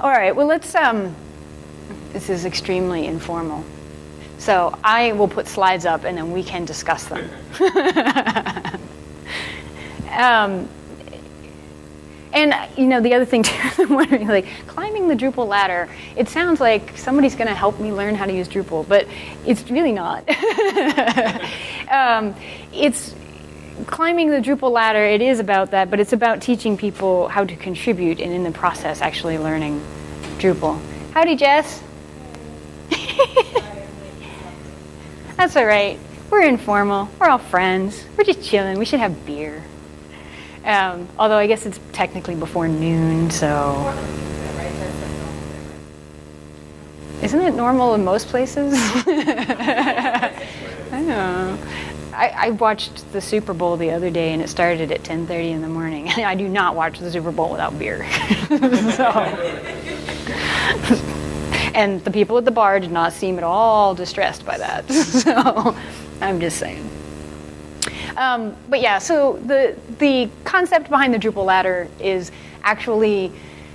All right, well, let's, this is extremely informal. So I will put slides up and then we can discuss them. And you know, the other thing too, I'm wondering, like, climbing the Drupal ladder, it sounds like somebody's going to help me learn how to use Drupal, but it's really not. It's climbing the Drupal ladder, it is about that, but it's about teaching people how to contribute and in the process actually learning Drupal. Howdy, Jess. That's all right. We're informal. We're all friends. We're just chilling. We should have beer. Although I guess it's technically before noon, so. Isn't it normal in most places? I don't know. I watched the Super Bowl the other day, and it started at 10:30 in the morning. I do not watch the Super Bowl without beer. And the people at the bar did not seem at all distressed by that. So I'm just saying. But yeah, so the concept behind the Drupal ladder is actually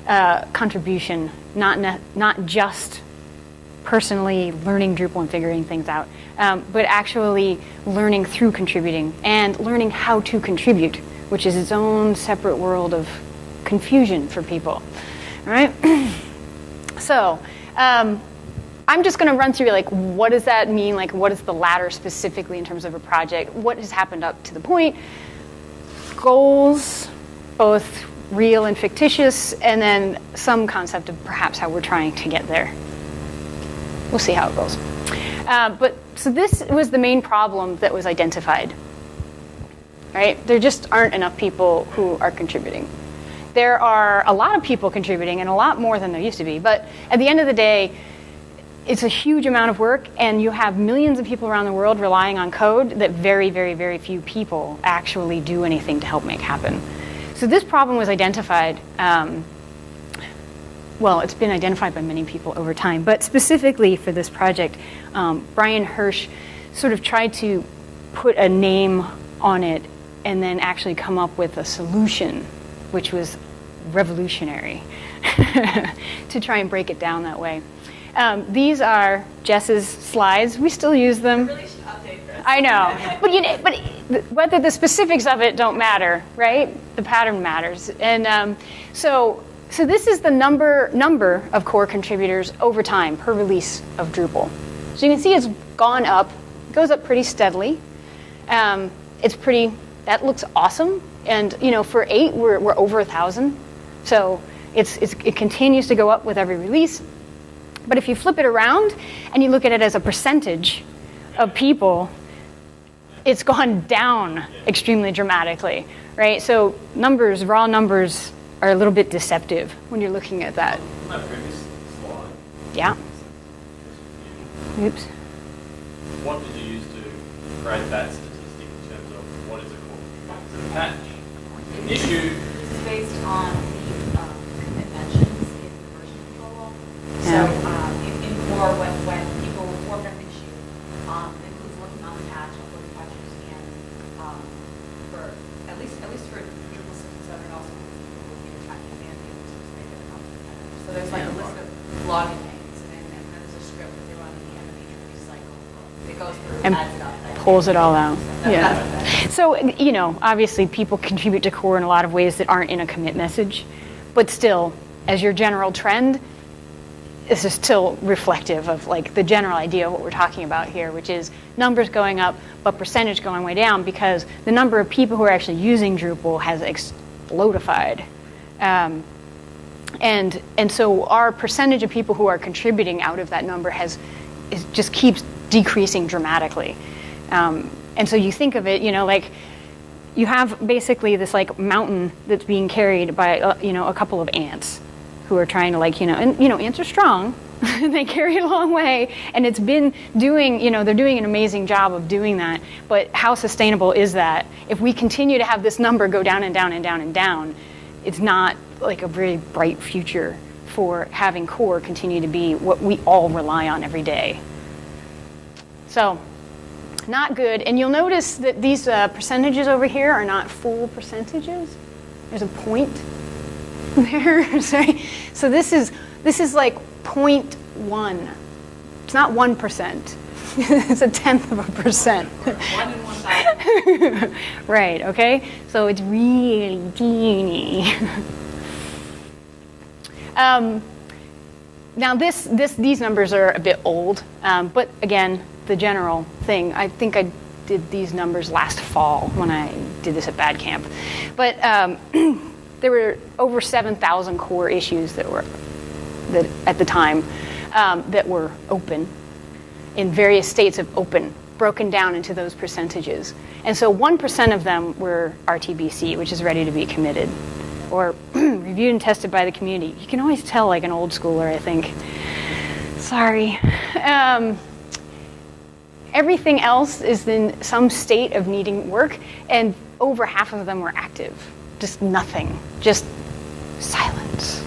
contribution, not just personally learning Drupal and figuring things out, but actually learning through contributing and learning how to contribute, which is its own separate world of confusion for people. All right? So I'm just going to run through, like, what does that mean? Like, what is the ladder specifically in terms of a project? What has happened up to the point? Goals, both real and fictitious, and then some concept of perhaps how we're trying to get there. We'll see how it goes. So this was the main problem that was identified. Right? There just aren't enough people who are contributing. There are a lot of people contributing, and a lot more than there used to be. But at the end of the day, it's a huge amount of work, and you have millions of people around the world relying on code that very, very, very few people actually do anything to help make happen. So this problem was identified. Well, it's been identified by many people over time, but specifically for this project, Brian Hirsch sort of tried to put a name on it and then actually come up with a solution, which was revolutionary, to try and break it down that way. These are Jess's slides. We still use them. I really should update this. I know, but whether the specifics of it don't matter, right? The pattern matters, and so this is the number of core contributors over time per release of Drupal. So you can see it's gone up. It goes up pretty steadily. It's pretty. That looks awesome. And you know, for 8, we're over 1,000. So it continues to go up with every release. But if you flip it around and you look at it as a percentage of people, it's gone down extremely dramatically, right? So numbers, raw numbers, are a little bit deceptive when you're looking at that. My previous slide. Yeah. Oops. What did you use to create that statistic in terms of what is a core contributor? Is it a patch? Issue? This is based on the commit mentions in the version control log. So in core, when people form an issue, it includes working on the patch, uploading patches, and for at least for Drupal 6 and 7, it also includes people with patch and the able to make it come. So there's like a list of login names, and then there's a script that they run at the end of each release cycle. It goes through and adds it up. Pulls it all out. Yeah. So, you know, obviously people contribute to core in a lot of ways that aren't in a commit message, but still, as your general trend, this is still reflective of like the general idea of what we're talking about here, which is numbers going up, but percentage going way down because the number of people who are actually using Drupal has explodified. And so our percentage of people who are contributing out of that number just keeps decreasing dramatically. And so you think of it, you know, like you have basically this like mountain that's being carried by, you know, a couple of ants who are trying to like, you know, and, you know, ants are strong. They carry it a long way. And it's been doing, you know, they're doing an amazing job of doing that. But how sustainable is that? If we continue to have this number go down and down and down and down, it's not like a very bright future for having core continue to be what we all rely on every day. So, not good. And you'll notice that these percentages over here are not full percentages. There's a point. Sorry. So this is like 0.1. It's not 1%. It's 0.1%. 1 in 1,000. Right, okay? So it's really teeny. Now these numbers are a bit old, but again, the general thing, I think I did these numbers last fall when I did this at Bad Camp. But there were over 7,000 core issues that at the time that were open, in various states of open, broken down into those percentages. And so 1% of them were RTBC, which is ready to be committed, or reviewed and tested by the community. You can always tell like an old schooler, I think. Sorry. Everything else is in some state of needing work, and over half of them were active. Just nothing, just silence.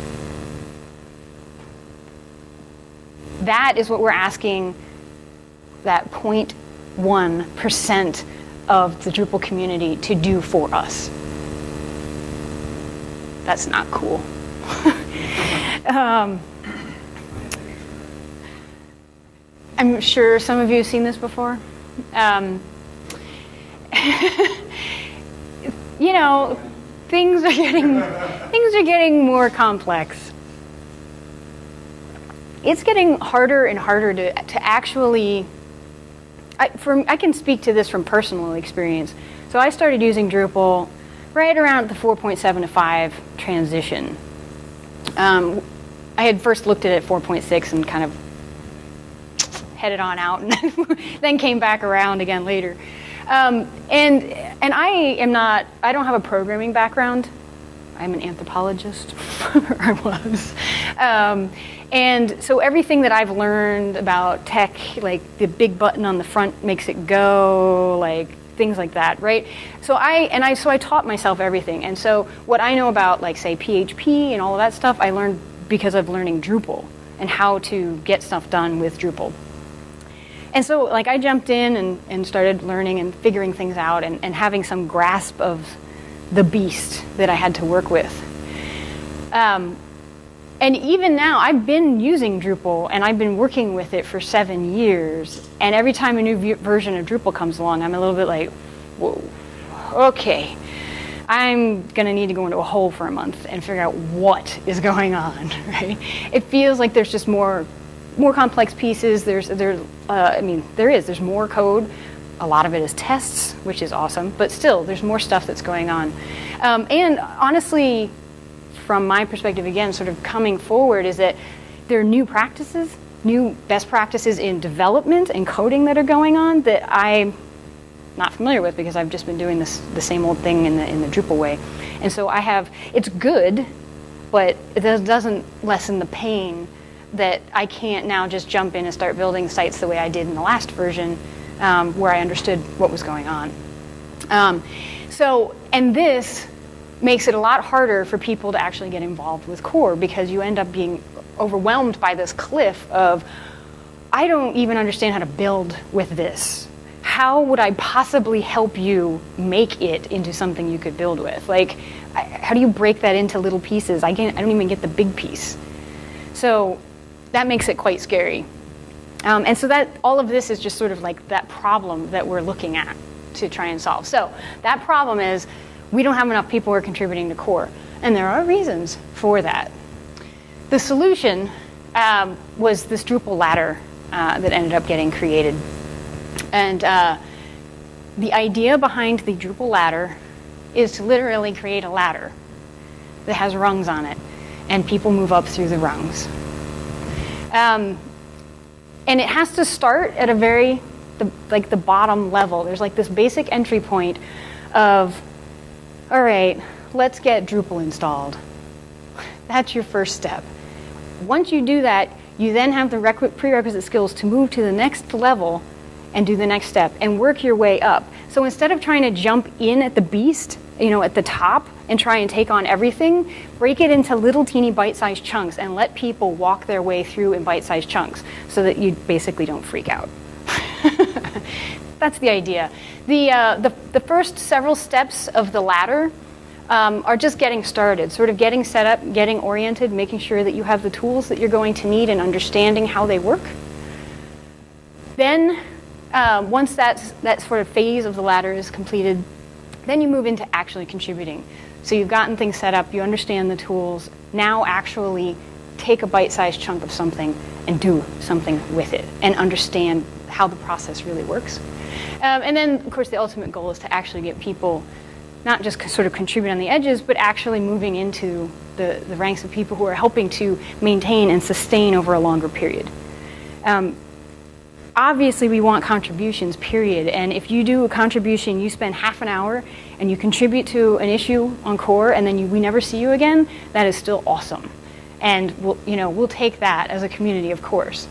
That is what we're asking that 0.1% of the Drupal community to do for us. That's not cool. I'm sure some of you have seen this before. You know, things are getting more complex. It's getting harder and harder to actually. I can speak to this from personal experience. So I started using Drupal right around the 4.7 to 5 transition. I had first looked at it at 4.6 and kind of headed on out, and then came back around again later. And I don't have a programming background. I'm an anthropologist, or I was. And so everything that I've learned about tech, like the big button on the front makes it go, like things like that, right? So I taught myself everything. And so what I know about, like, say, PHP and all of that stuff, I learned because of learning Drupal and how to get stuff done with Drupal. And so, like, I jumped in and started learning and figuring things out and having some grasp of the beast that I had to work with. And even now, I've been using Drupal, and I've been working with it for 7 years. And every time a new version of Drupal comes along, I'm a little bit like, whoa, okay. I'm going to need to go into a hole for a month and figure out what is going on, right? It feels like there's just more complex pieces. There's more code. A lot of it is tests, which is awesome. But still, there's more stuff that's going on. And honestly, from my perspective, again, sort of coming forward, is that there are new practices, new best practices in development and coding that are going on that I'm not familiar with because I've just been doing the same old thing in the Drupal way. And so it's good, but it doesn't lessen the pain that I can't now just jump in and start building sites the way I did in the last version, where I understood what was going on. And this makes it a lot harder for people to actually get involved with core, because you end up being overwhelmed by this cliff of, I don't even understand how to build with this. How would I possibly help you make it into something you could build with? Like, how do you break that into little pieces? I don't even get the big piece. So that makes it quite scary. And so that all of this is just sort of like that problem that we're looking at to try and solve. So that problem is, we don't have enough people who are contributing to core. And there are reasons for that. The solution was this Drupal ladder that ended up getting created. And the idea behind the Drupal ladder is to literally create a ladder that has rungs on it, and people move up through the rungs. And it has to start at the bottom level. There's like this basic entry point of, all right, let's get Drupal installed. That's your first step. Once you do that, you then have the prerequisite skills to move to the next level and do the next step and work your way up. So instead of trying to jump in at the beast, at the top and try and take on everything, break it into little teeny bite-sized chunks and let people walk their way through in bite-sized chunks so that you basically don't freak out. That's the idea. The first several steps of the ladder are just getting started, sort of getting set up, getting oriented, making sure that you have the tools that you're going to need and understanding how they work. Then, once that sort of phase of the ladder is completed, then you move into actually contributing. So you've gotten things set up, you understand the tools, now actually take a bite-sized chunk of something and do something with it and understand how the process really works. And then, of course, the ultimate goal is to actually get people not just sort of contribute on the edges, but actually moving into the ranks of people who are helping to maintain and sustain over a longer period. Obviously, we want contributions, period. And if you do a contribution, you spend half an hour and you contribute to an issue on core and then we never see you again, that is still awesome. And we'll take that as a community, of course.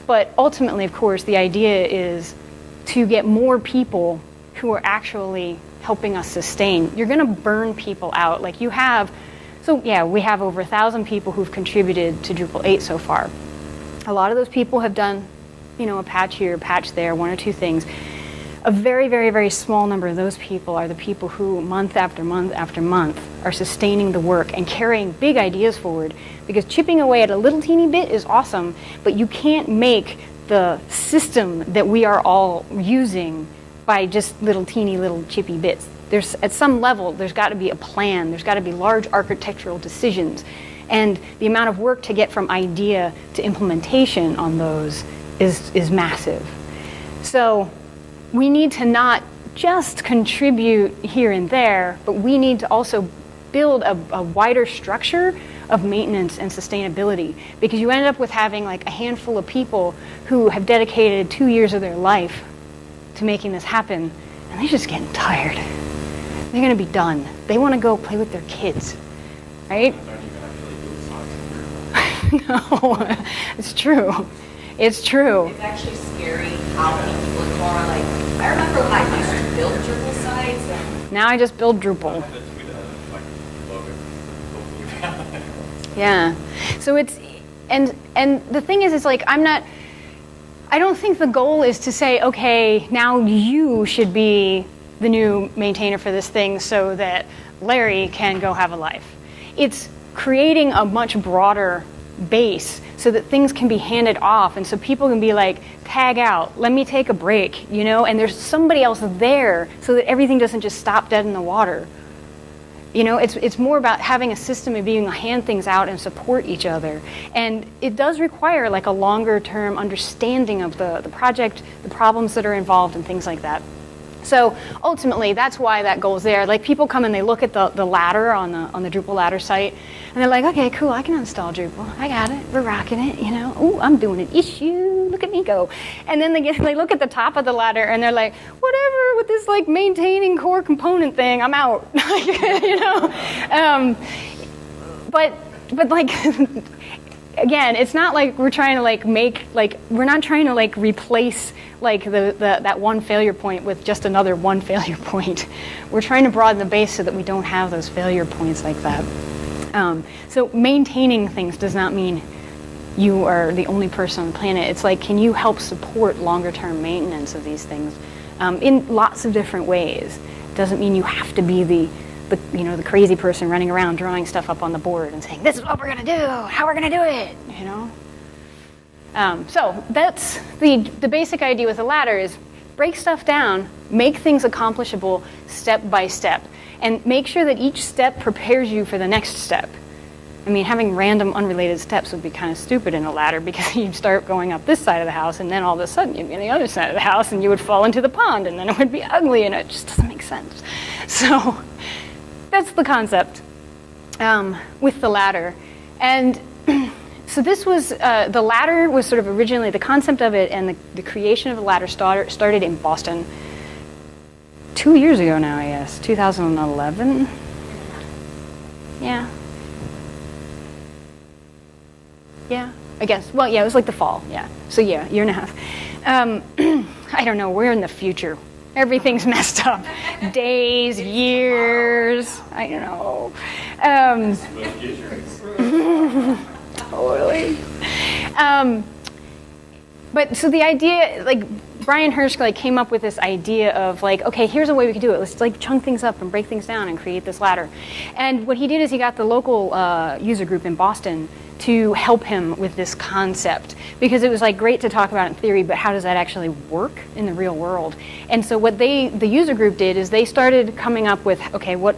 But ultimately, of course, the idea is to get more people who are actually helping us sustain. You're going to burn people out. Like you have, so yeah, we have over 1,000 people who've contributed to Drupal 8 so far. A lot of those people have done, a patch here, a patch there, one or two things. A very, very, very small number of those people are the people who month after month after month are sustaining the work and carrying big ideas forward, because chipping away at a little teeny bit is awesome, but you can't make the system that we are all using by just little chippy bits. There's, at some level, there's got to be a plan, there's got to be large architectural decisions, and the amount of work to get from idea to implementation on those is massive. So we need to not just contribute here and there, but we need to also build a wider structure of maintenance and sustainability, because you end up with having like a handful of people who have dedicated 2 years of their life to making this happen, and they're just getting tired. They're going to be done. They want to go play with their kids, right? No, it's true. It's true. It's actually scary how people are like, I remember when I used to build Drupal sites. And now I just build Drupal. Yeah. So it's, and the thing is, it's like, I don't think the goal is to say, okay, now you should be the new maintainer for this thing so that Larry can go have a life. It's creating a much broader base so that things can be handed off, and so people can be like, tag out, let me take a break, and there's somebody else there so that everything doesn't just stop dead in the water. It's more about having a system of being able to hand things out and support each other. And it does require like a longer term understanding of the project, the problems that are involved and things like that. So ultimately, that's why that goal's there. Like people come and they look at the ladder on the Drupal ladder site, and they're like, okay, cool, I can install Drupal. I got it. We're rocking it. Ooh, I'm doing an issue. Look at me go. And then they look at the top of the ladder and they're like, whatever with this like maintaining core component thing, I'm out. But like. Again, it's not like we're trying to we're not trying to replace that one failure point with just another one failure point. We're trying to broaden the base so that we don't have those failure points like that. So maintaining things does not mean you are the only person on the planet. It's like, can you help support longer term maintenance of these things in lots of different ways? Doesn't mean you have to be the crazy person running around drawing stuff up on the board and saying, this is what we're going to do, how we're going to do it, So that's the basic idea with the ladder is break stuff down, make things accomplishable step by step, and make sure that each step prepares you for the next step. I mean, having random unrelated steps would be kind of stupid in a ladder, because you'd start going up this side of the house and then all of a sudden you'd be on the other side of the house and you would fall into the pond and then it would be ugly and it just doesn't make sense. So that's the concept with the ladder. And so this was, the ladder was sort of originally, the concept of it and the creation of the ladder started in Boston 2 years ago now, I guess, 2011. Yeah, I guess. Well, yeah, it was like the fall, yeah. So yeah, year and a half. I don't know, we're in the future. Everything's messed up. Days, years, I don't know. Totally. But so the idea, Brian Hirsch like came up with this idea of like, okay, here's a way we could do it. Let's like chunk things up and break things down and create this ladder. And what he did is he got the local user group in Boston to help him with this concept, because it was like great to talk about in theory, but how does that actually work in the real world? And so what the user group did is they started coming up with, okay, what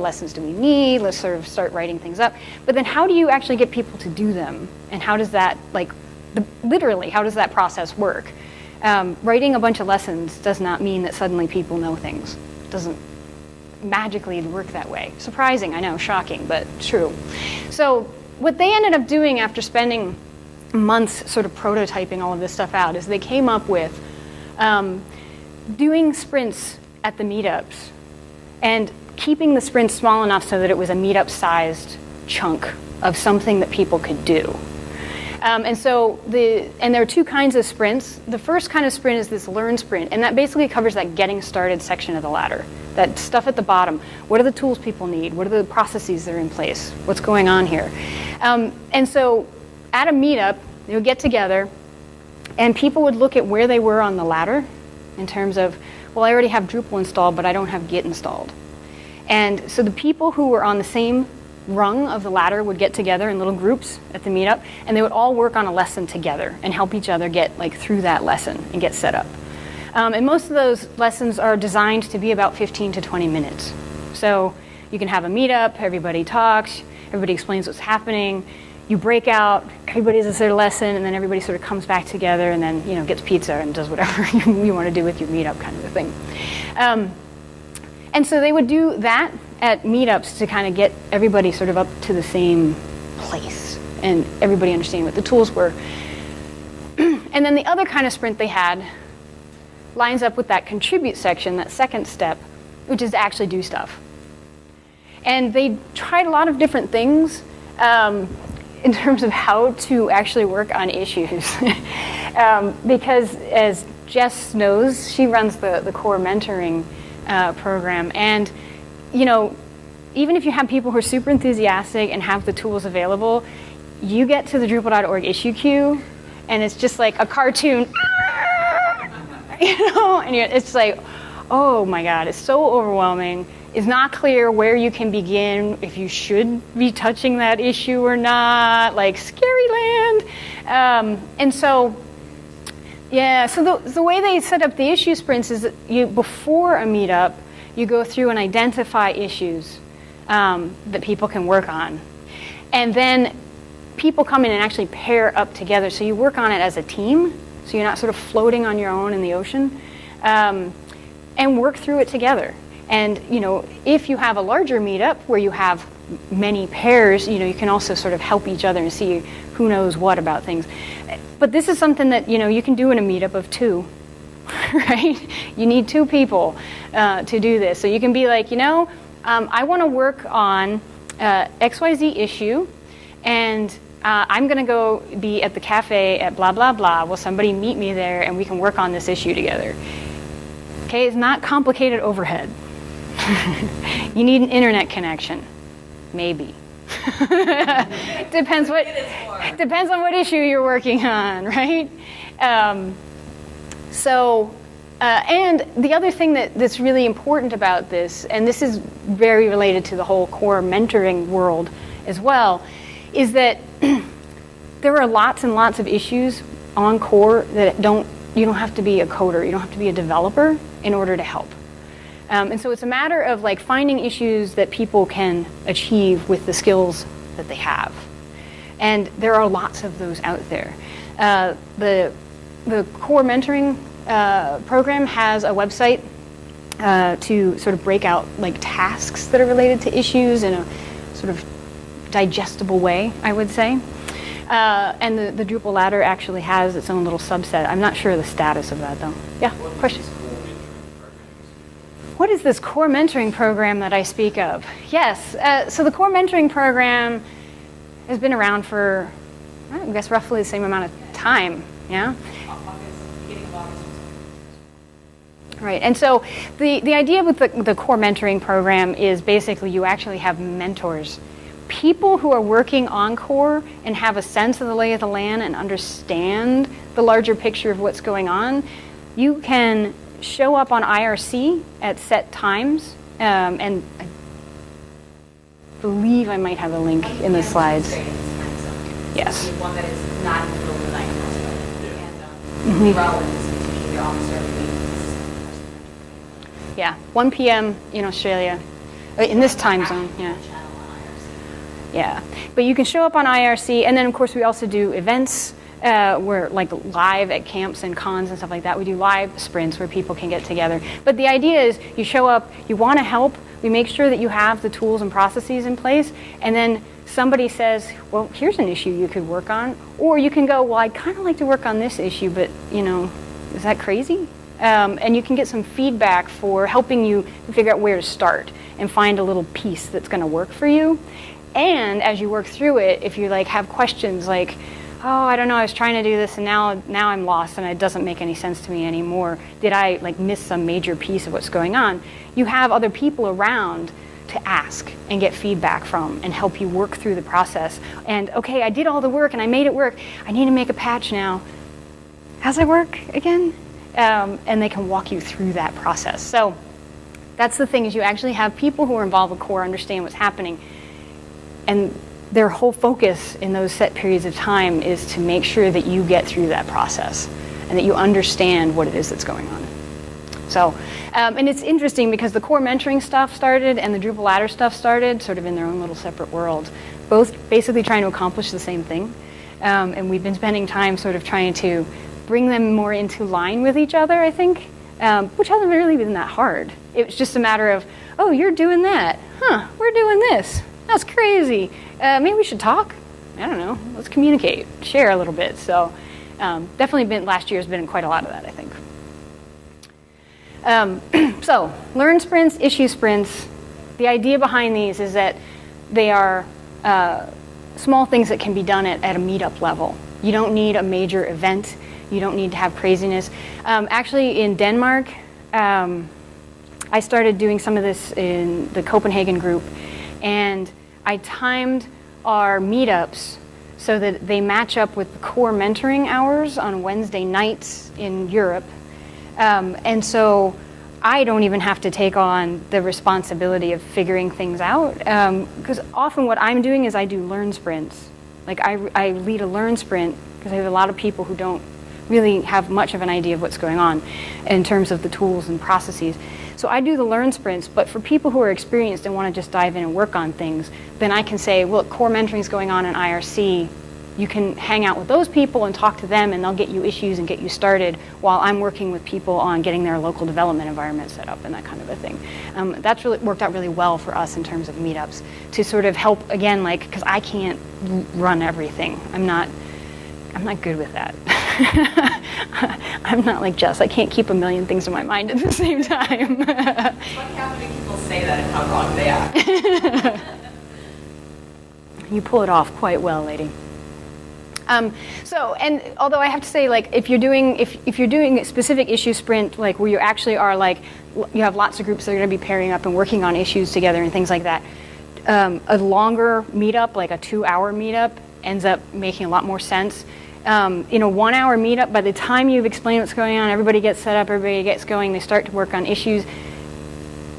lessons do we need? Let's sort of start writing things up. But then how do you actually get people to do them? And how does that, like, literally, how does that process work? Writing a bunch of lessons does not mean that suddenly people know things. It doesn't magically work that way. Surprising, I know, shocking, but true. So what they ended up doing after spending months sort of prototyping all of this stuff out is they came up with doing sprints at the meetups and keeping the sprints small enough so that it was a meetup-sized chunk of something that people could do. And there are two kinds of sprints. The first kind of sprint is this learn sprint, and that basically covers that getting started section of the ladder, that stuff at the bottom. What are the tools people need? What are the processes that are in place? What's going on here? And so at a meetup, they would get together, and people would look at where they were on the ladder in terms of, well, I already have Drupal installed, but I don't have Git installed. And so the people who were on the same rung of the ladder would get together in little groups at the meetup, and they would all work on a lesson together and help each other get like through that lesson and get set up. And most of those lessons are designed to be about 15 to 20 minutes. So you can have a meetup, everybody talks, everybody explains what's happening, you break out, everybody does their lesson, and then everybody sort of comes back together and then, you know, gets pizza and does whatever you want to do with your meetup kind of a thing. And so they would do that at meetups to kind of get everybody sort of up to the same place and everybody understanding what the tools were. And then the other kind of sprint they had lines up with that contribute section, that second step, which is to actually do stuff. And they tried a lot of different things in terms of how to actually work on issues. Because as Jess knows, she runs the core mentoring program, and you know, even if you have people who are super enthusiastic and have the tools available, you get to the Drupal.org issue queue, and it's just like a cartoon, you know, and it's like, oh my God, it's so overwhelming. It's not clear where you can begin, if you should be touching that issue or not, like scary land. And so, yeah, so the way they set up the issue sprints is that before a meetup, you go through and identify issues that people can work on. And then people come in and actually pair up together. So you work on it as a team, so you're not sort of floating on your own in the ocean, and work through it together. And you know, if you have a larger meetup where you have many pairs, you know, you can also sort of help each other and see who knows what about things. But this is something that, you know, you can do in a meetup of two. Right? You need two people to do this. So you can be like, you know, I want to work on XYZ issue, and I'm going to go be at the cafe at blah, blah, blah. Will somebody meet me there and we can work on this issue together? Okay, it's not complicated overhead. You need an internet connection. Maybe. Depends on what issue you're working on, right? And the other thing that's really important about this, and this is very related to the whole core mentoring world as well, is that there are lots and lots of issues on core that you don't have to be a coder, you don't have to be a developer in order to help. And so it's a matter of like finding issues that people can achieve with the skills that they have. And there are lots of those out there. The core mentoring program has a website to sort of break out like tasks that are related to issues in a sort of digestible way, I would say. And the Drupal ladder actually has its own little subset. I'm not sure of the status of that though. Yeah, question? What is this core mentoring program that I speak of? Yes, so the core mentoring program has been around for, I guess, roughly the same amount of time, yeah? Right, and so the idea with the core mentoring program is basically you actually have mentors. People who are working on core and have a sense of the lay of the land and understand the larger picture of what's going on, you can show up on IRC at set times, and I believe I might have a link in the slides. Yes. One that is not in the middle of the night. Mhm. Relevant is usually almost every week. Yeah, 1 p.m. in Australia, in this time zone. Yeah. Channel on IRC. Yeah, but you can show up on IRC, and then of course we also do events. We're like live at camps and cons and stuff like that. We do live sprints where people can get together. But the idea is you show up, you want to help, we make sure that you have the tools and processes in place, and then somebody says, well, here's an issue you could work on. Or you can go, well, I'd kind of like to work on this issue, but is that crazy? And you can get some feedback for helping you figure out where to start and find a little piece that's going to work for you. And as you work through it, if you have questions like, oh, I don't know, I was trying to do this and now I'm lost and it doesn't make any sense to me anymore. Did I miss some major piece of what's going on? You have other people around to ask and get feedback from and help you work through the process. And okay, I did all the work and I made it work. I need to make a patch now. How's it work again? And they can walk you through that process. So that's the thing, is you actually have people who are involved with core understand what's happening, and their whole focus in those set periods of time is to make sure that you get through that process and that you understand what it is that's going on. So, and it's interesting because the core mentoring stuff started and the Drupal ladder stuff started sort of in their own little separate worlds, both basically trying to accomplish the same thing. And we've been spending time sort of trying to bring them more into line with each other, I think, which hasn't really been that hard. It was just a matter of, oh, you're doing that. Huh, we're doing this. That's crazy. Maybe we should talk. I don't know. Let's communicate, share a little bit. So definitely last year's been quite a lot of that, I think. So learn sprints, issue sprints. The idea behind these is that they are small things that can be done at a meetup level. You don't need a major event. You don't need to have craziness. Actually, in Denmark, I started doing some of this in the Copenhagen group, and I timed our meetups so that they match up with the core mentoring hours on Wednesday nights in Europe. And so I don't even have to take on the responsibility of figuring things out, because often what I'm doing is I do learn sprints. Like I lead a learn sprint because I have a lot of people who don't really have much of an idea of what's going on in terms of the tools and processes. So I do the learn sprints, but for people who are experienced and want to just dive in and work on things, then I can say, well, core mentoring is going on in IRC. You can hang out with those people and talk to them, and they'll get you issues and get you started while I'm working with people on getting their local development environment set up and that kind of a thing. That's really worked out really well for us in terms of meetups to sort of help, again, because I can't run everything. I'm not good with that. I'm not like Jess. I can't keep a million things in my mind at the same time. It's funny how many people say that and how wrong they are. You pull it off quite well, lady. So, and although I have to say, if you're doing a specific issue sprint, where you actually are you have lots of groups that are going to be pairing up and working on issues together and things like that, a longer meetup, like a 2-hour meetup, ends up making a lot more sense. In a 1-hour meetup, by the time you've explained what's going on, everybody gets set up, everybody gets going, they start to work on issues.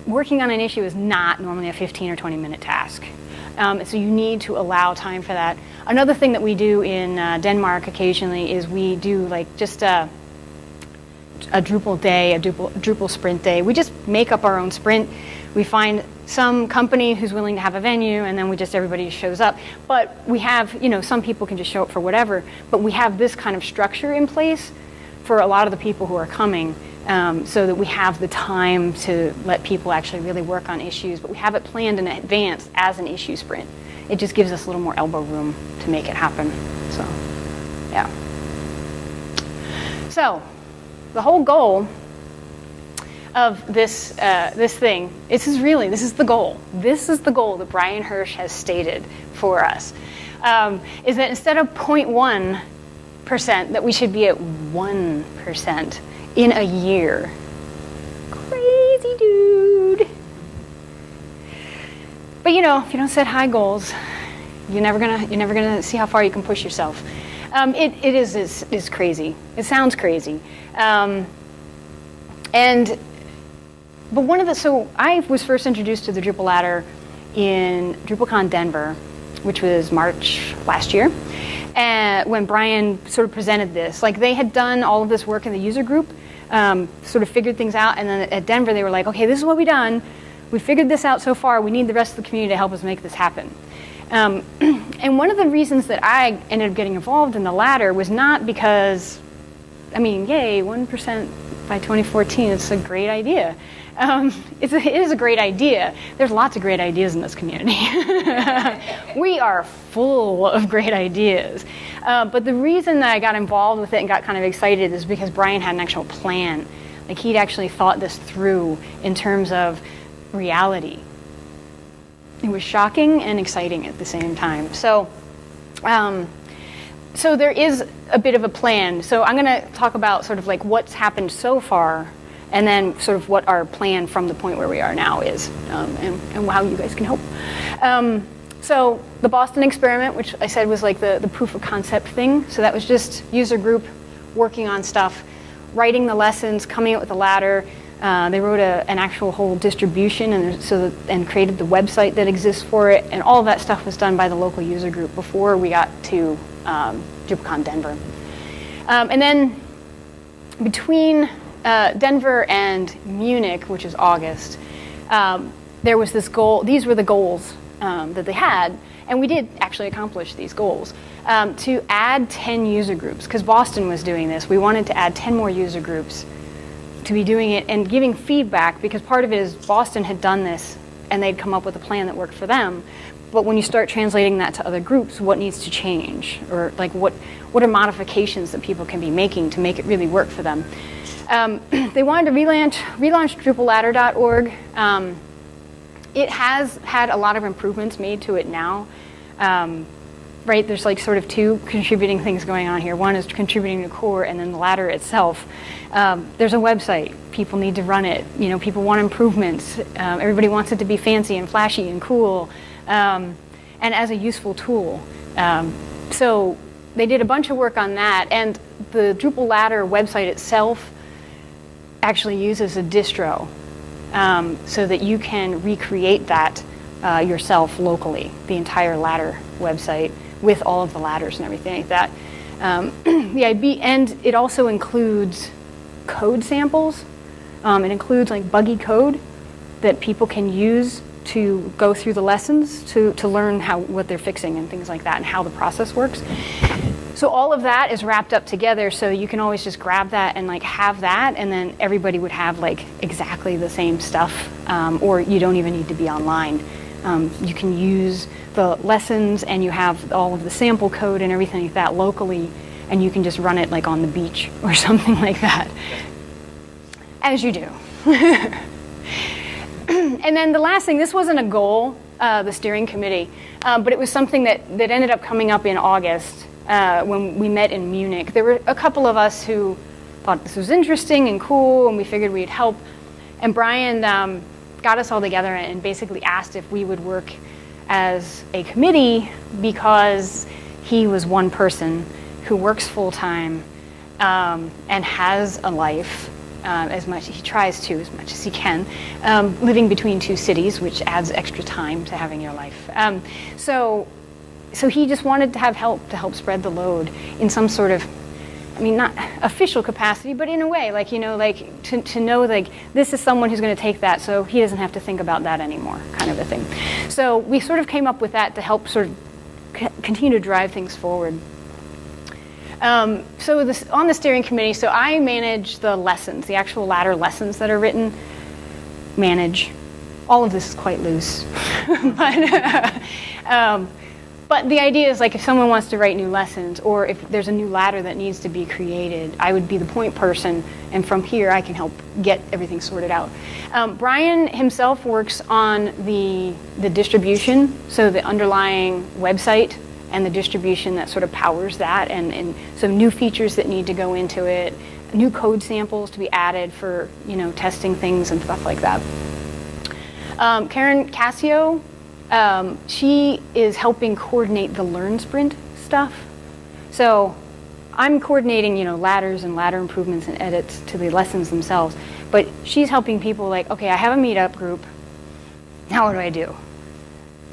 Working on an issue is not normally a 15 or 20 minute task. So you need to allow time for that. Another thing that we do in Denmark occasionally is we do just a Drupal day, a Drupal sprint day. We just make up our own sprint. We find some company who's willing to have a venue, and then everybody shows up. But we have, some people can just show up for whatever, but we have this kind of structure in place for a lot of the people who are coming, so that we have the time to let people actually really work on issues, but we have it planned in advance as an issue sprint. It just gives us a little more elbow room to make it happen. So, yeah. So, the whole goal of this thing, this is the goal. This is the goal that Brian Hirsch has stated for us, is that instead of 0.1%, that we should be at 1% in a year. Crazy dude. But if you don't set high goals, you're never gonna see how far you can push yourself. It is crazy. It sounds crazy. So I was first introduced to the Drupal ladder in DrupalCon Denver, which was March last year, when Brian sort of presented this. Like, they had done all of this work in the user group, sort of figured things out, and then at Denver they were like, okay, this is what we've done. We figured this out so far. We need the rest of the community to help us make this happen. And one of the reasons that I ended up getting involved in the ladder was not because, I mean, yay, 1% by 2014, it's a great idea. It is a great idea. There's lots of great ideas in this community. We are full of great ideas. But the reason that I got involved with it and got kind of excited is because Brian had an actual plan. Like, he'd actually thought this through in terms of reality. It was shocking and exciting at the same time. So there is a bit of a plan. So I'm going to talk about sort of like what's happened so far, and then sort of what our plan from the point where we are now is, and how you guys can help. So the Boston experiment, which I said was like the proof of concept thing. So that was just user group working on stuff, writing the lessons, coming up with a ladder. They wrote an actual whole distribution and created the website that exists for it, and all of that stuff was done by the local user group before we got to DrupalCon Denver. And then between Denver and Munich, which is August, there was this goal. These were the goals that they had, and we did actually accomplish these goals, to add 10 user groups, because Boston was doing this. We wanted to add 10 more user groups to be doing it and giving feedback, because part of it is Boston had done this and they'd come up with a plan that worked for them. But when you start translating that to other groups, what needs to change? Or like what are modifications that people can be making to make it really work for them? They wanted to relaunch DrupalLadder.org. It has had a lot of improvements made to it now. Right, there's like sort of two contributing things going on here. One is contributing to core, and then the ladder itself. There's a website. People need to run it. You know, people want improvements. Everybody wants it to be fancy and flashy and cool, and as a useful tool. So they did a bunch of work on that, and the Drupal ladder website itself actually uses a distro, so that you can recreate that yourself locally, the entire ladder website, with all of the ladders and everything like that. And it also includes code samples. It includes like buggy code that people can use to go through the lessons to learn what they're fixing and things like that, and how the process works. So all of that is wrapped up together, so you can always just grab that and like have that, and then everybody would have like exactly the same stuff, or you don't even need to be online. You can use the lessons, and you have all of the sample code and everything like that locally, and you can just run it like on the beach or something like that, as you do. And then the last thing, this wasn't a goal, the steering committee, but it was something that ended up coming up in August when we met in Munich. There were a couple of us who thought this was interesting and cool, and we figured we'd help. And Brian got us all together and basically asked if we would work as a committee, because he was one person who works full-time and has a life, he tries to as much as he can, living between two cities, which adds extra time to having your life. So he just wanted to have help to help spread the load in some sort of, I mean, not official capacity, but in a way, like, you know, like to know, like, this is someone who's going to take that, so he doesn't have to think about that anymore, kind of a thing. So we sort of came up with that to help sort of continue to drive things forward. So on the steering committee, so I manage the lessons, the actual ladder lessons that are written. All of this is quite loose, but the idea is, like, if someone wants to write new lessons, or if there's a new ladder that needs to be created, I would be the point person, and from here I can help get everything sorted out. Brian himself works on the distribution, so the underlying website and the distribution that sort of powers that, and so new features that need to go into it, new code samples to be added for, you know, testing things and stuff like that. Karen Cassio, she is helping coordinate the Learn Sprint stuff. So I'm coordinating, you know, ladders and ladder improvements and edits to the lessons themselves. But she's helping people like, okay, I have a meetup group. Now what do I do?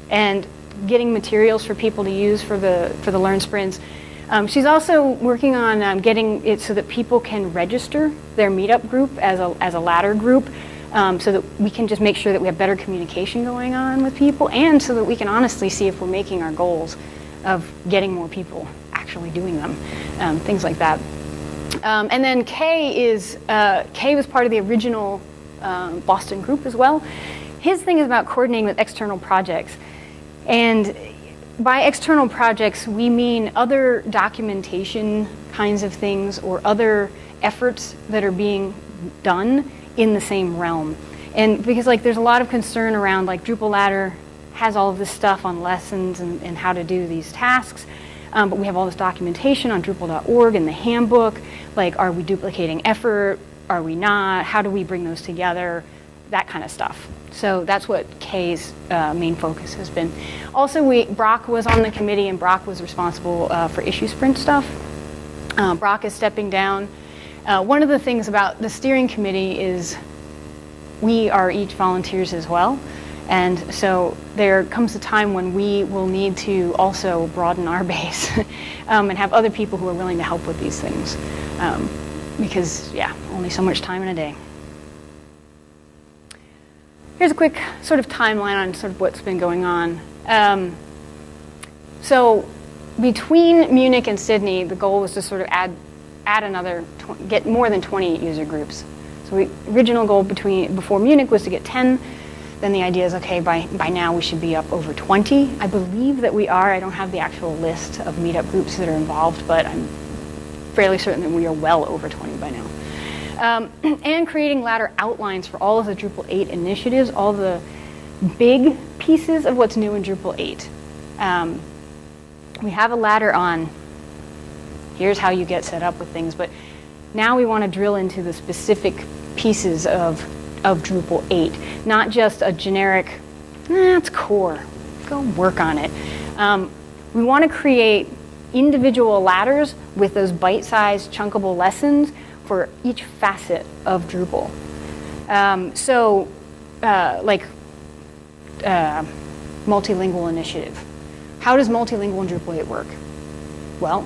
And getting materials for people to use for the Learn Sprints. She's also working on getting it so that people can register their meetup group as a ladder group, so that we can just make sure that we have better communication going on with people, and so that we can honestly see if we're making our goals of getting more people actually doing them, things like that. And then Kay was part of the original Boston group as well. His thing is about coordinating with external projects. And by external projects, we mean other documentation kinds of things or other efforts that are being done in the same realm. And because like there's a lot of concern around like Drupal Ladder has all of this stuff on lessons and how to do these tasks, but we have all this documentation on Drupal.org and the handbook. Like, are we duplicating effort? Are we not? How do we bring those together? That kind of stuff. So that's what Kay's main focus has been. Also, Brock was on the committee, and Brock was responsible for issue sprint stuff. Brock is stepping down. One of the things about the steering committee is we are each volunteers as well. And so there comes a time when we will need to also broaden our base and have other people who are willing to help with these things. Because, yeah, only so much time in a day. Here's a quick sort of timeline on sort of what's been going on. So between Munich and Sydney, the goal was to sort of add another, get more than 20 user groups. So the original goal before Munich was to get 10. Then the idea is, okay, by now we should be up over 20. I believe that we are. I don't have the actual list of meetup groups that are involved, but I'm fairly certain that we are well over 20 by now. And creating ladder outlines for all of the Drupal 8 initiatives, all the big pieces of what's new in Drupal 8. We have a ladder on, here's how you get set up with things, but now we want to drill into the specific pieces of Drupal 8, not just a generic, it's core, go work on it. We want to create individual ladders with those bite-sized, chunkable lessons for each facet of Drupal. Multilingual initiative. How does multilingual in Drupal 8 work? Well,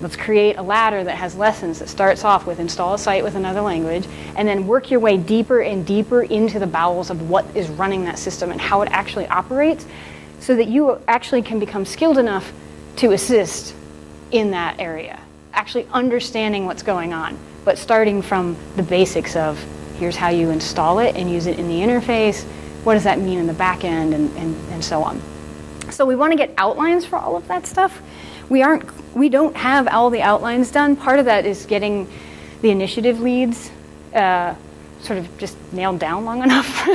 let's create a ladder that has lessons that starts off with install a site with another language, and then work your way deeper and deeper into the bowels of what is running that system and how it actually operates, so that you actually can become skilled enough to assist in that area, actually understanding what's going on, but starting from the basics of here's how you install it and use it in the interface, what does that mean in the back end, and so on. So we want to get outlines for all of that stuff. We don't have all the outlines done. Part of that is getting the initiative leads sort of just nailed down long enough.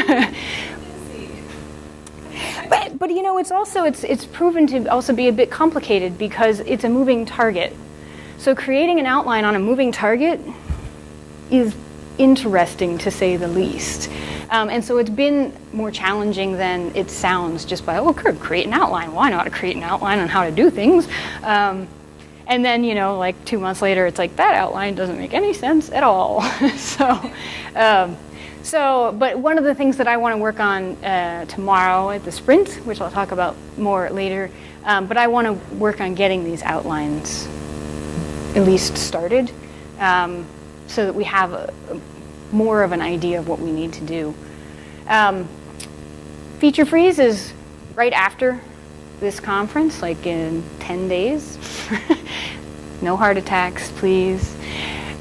But you know, it's proven to also be a bit complicated because it's a moving target. So creating an outline on a moving target is interesting, to say the least. And so it's been more challenging than it sounds just by, create an outline. Why not create an outline on how to do things? And then, you know, like 2 months later, it's like, that outline doesn't make any sense at all. But one of the things that I want to work on tomorrow at the sprint, which I'll talk about more later, but I want to work on getting these outlines at least started, so that we have more of an idea of what we need to do. Feature freeze is right after this conference, like in 10 days. No heart attacks, please.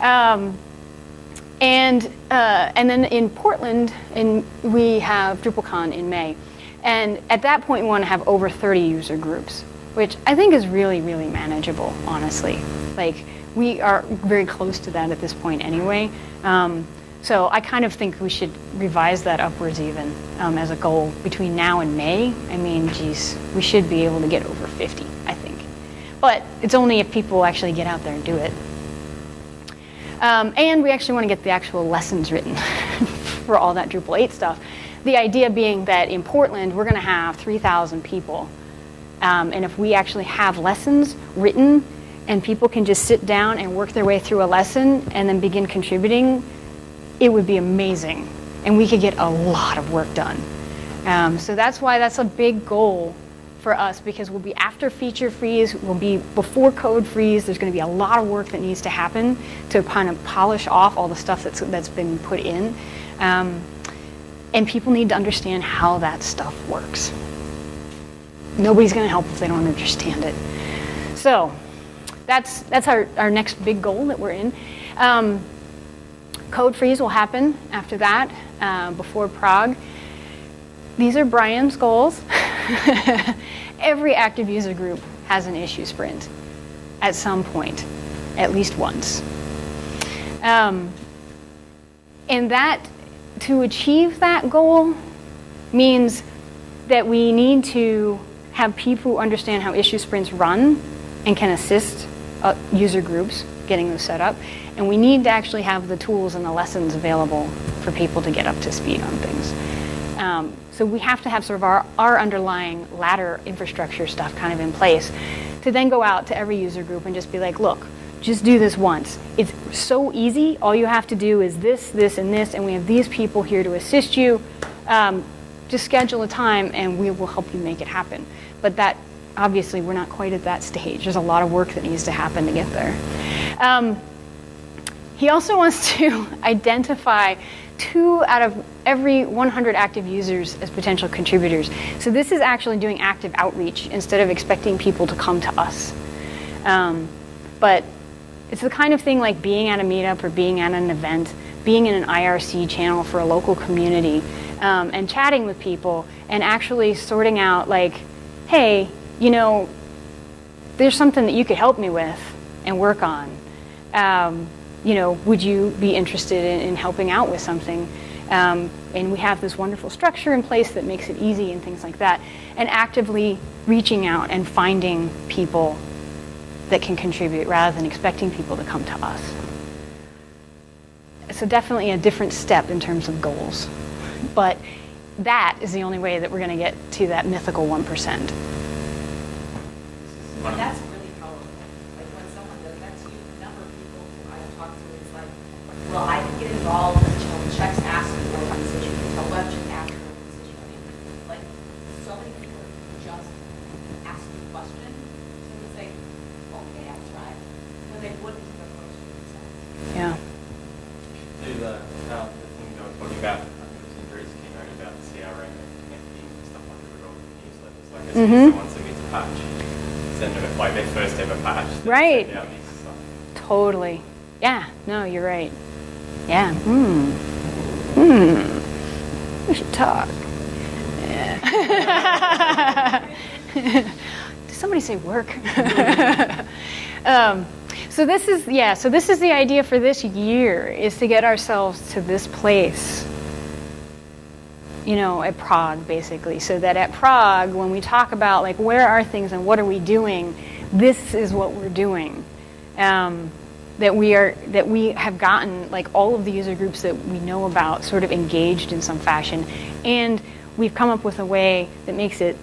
And then in Portland, we have DrupalCon in May. And at that point, we want to have over 30 user groups, which I think is really, really manageable, honestly. Like, we are very close to that at this point anyway. So I kind of think we should revise that upwards even as a goal between now and May. I mean, geez, we should be able to get over 50, I think. But it's only if people actually get out there and do it. And we actually want to get the actual lessons written for all that Drupal 8 stuff. The idea being that in Portland, we're going to have 3,000 people. And if we actually have lessons written and people can just sit down and work their way through a lesson and then begin contributing, it would be amazing, and we could get a lot of work done. So that's why that's a big goal for us, because we'll be after feature freeze, we'll be before code freeze. There's going to be a lot of work that needs to happen to kind of polish off all the stuff that's been put in. And people need to understand how that stuff works. Nobody's going to help if they don't understand it. So that's our next big goal that we're in. Code freeze will happen after that, before Prague. These are Brian's goals. Every active user group has an issue sprint at some point, at least once. And that, to achieve that goal, means that we need to have people who understand how issue sprints run and can assist user groups getting those set up. And we need to actually have the tools and the lessons available for people to get up to speed on things. So we have to have sort of our underlying ladder infrastructure stuff kind of in place to then go out to every user group and just be like, look, just do this once. It's so easy. All you have to do is this, this, and this, and we have these people here to assist you. Just schedule a time and we will help you make it happen. But that, obviously, we're not quite at that stage. There's a lot of work that needs to happen to get there. He also wants to identify 2 out of every 100 active users as potential contributors. So this is actually doing active outreach instead of expecting people to come to us. But it's the kind of thing like being at a meetup or being at an event, being in an IRC channel for a local community, and chatting with people and actually sorting out like, hey, you know, there's something that you could help me with and work on. You know, would you be interested in helping out with something? And we have this wonderful structure in place that makes it easy and things like that. And actively reaching out and finding people that can contribute rather than expecting people to come to us. So definitely a different step in terms of goals. But that is the only way that we're going to get to that mythical 1%. And that's really powerful. Like when someone does that to you, the number of people who I've talked to is like, well, I can get involved until checks asked for the organization, until web check asked for the organization. I mean, like, so many people just ask you a question, and you say, okay, I'll try, when they wouldn't have approached you themselves. Yeah. The thing I was talking about, Teresa came out about the CRM and connecting and stuff like that with all the newsletters. Like, as soon as someone submits a patch, send them like their first ever patch. Right. Send out these stuff. Totally. Yeah. No, you're right. Yeah. We should talk. Yeah. Did somebody say work? So this is the idea for this year, is to get ourselves to this place, you know, at Prague, basically. So that at Prague, when we talk about like where are things and what are we doing, this is what we're doing. That we have gotten like all of the user groups that we know about sort of engaged in some fashion, and we've come up with a way that makes it,